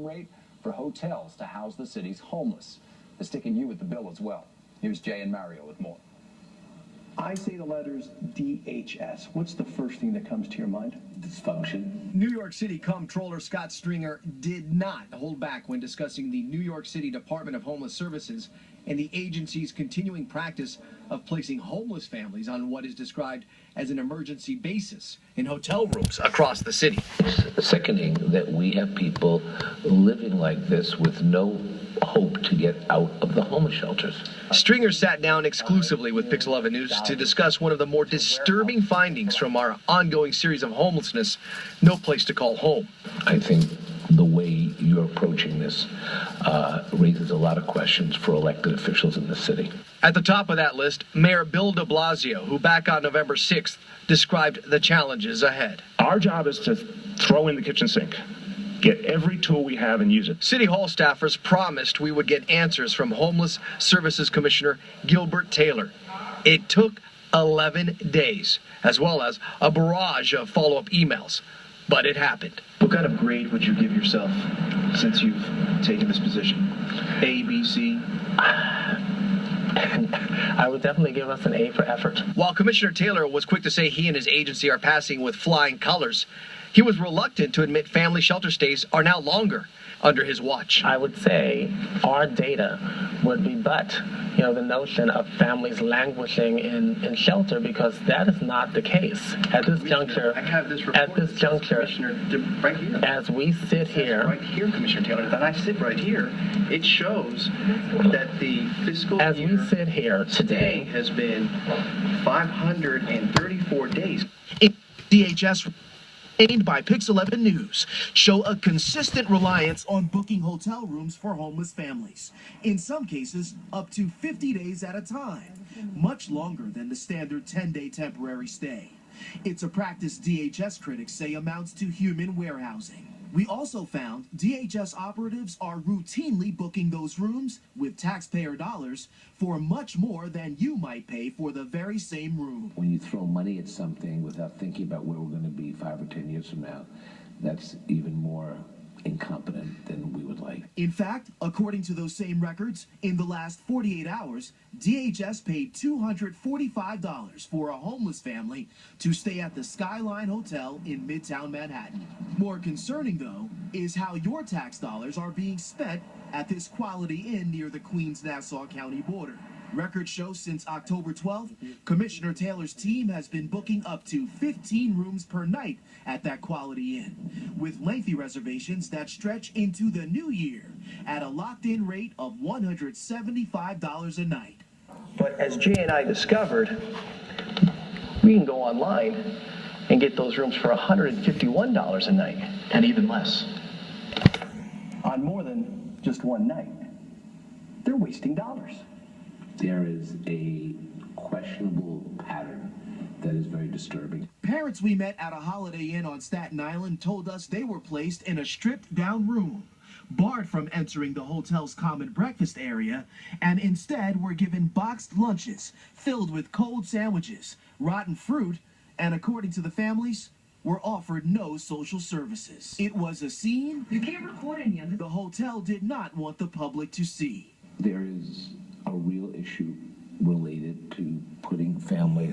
rate for hotels to house the city's homeless. They're sticking you with the bill as well. Here's Jay and Mario with more. I say the letters DHS. What's the first thing that comes to your mind? Dysfunction. New York City Comptroller Scott Stringer did not hold back when discussing the New York City Department of Homeless Services and the agency's continuing practice of placing homeless families on what is described as an emergency basis in hotel rooms across the city. It's sickening that we have people living like this with no hope to get out of the homeless shelters. Stringer sat down exclusively with Pix 11 News to discuss one of the more disturbing findings from our ongoing series of homelessness, No Place to Call Home. I think the way you're approaching this raises a lot of questions for elected officials in the city. At the top of that list, Mayor Bill de Blasio, who back on November 6th described the challenges ahead. Our job is to throw in the kitchen sink. Get every tool we have and use it. City Hall staffers promised we would get answers from Homeless Services Commissioner Gilbert Taylor. It took 11 days, as well as a barrage of follow-up emails. But it happened. What kind of grade would you give yourself since you've taken this position? A, B, C? I would definitely give us an A for effort. While Commissioner Taylor was quick to say he and his agency are passing with flying colors, he was reluctant to admit family shelter stays are now longer under his watch. I would say our data would be the notion of families languishing in shelter, because that is not the case at this juncture. I have this report. At this juncture, right here. as we sit here, Right here, Commissioner Taylor. And I sit right here. It shows that the fiscal as year we sit here today today, has been 534 days. DHS aided by Pix 11 News show a consistent reliance on booking hotel rooms for homeless families. In some cases, up to 50 days at a time, much longer than the standard 10-day temporary stay. It's a practice DHS critics say amounts to human warehousing. We also found DHS operatives are routinely booking those rooms with taxpayer dollars for much more than you might pay for the very same room. When you throw money at something without thinking about where we're going to be 5 or 10 years from now, that's even more incompetent than we would like. In fact, according to those same records, in the last 48 hours, DHS paid $245 for a homeless family to stay at the Skyline Hotel in Midtown Manhattan. More concerning, though, is how your tax dollars are being spent at this Quality Inn near the Queens-Nassau County border. Records show since October 12th, Commissioner Taylor's team has been booking up to 15 rooms per night at that Quality Inn, with lengthy reservations that stretch into the new year at a locked-in rate of $175 a night. But as Jay and I discovered, we can go online and get those rooms for $151 a night, and even less. On more than just one night. They're wasting dollars. There is a questionable pattern that is very disturbing. Parents we met at a Holiday Inn on Staten Island told us they were placed in a stripped-down room, barred from entering the hotel's common breakfast area, and instead were given boxed lunches filled with cold sandwiches, rotten fruit, and according to the families, were offered no social services. It was a scene you can't record any of it. The hotel did not want the public to see. There is a real issue related to putting families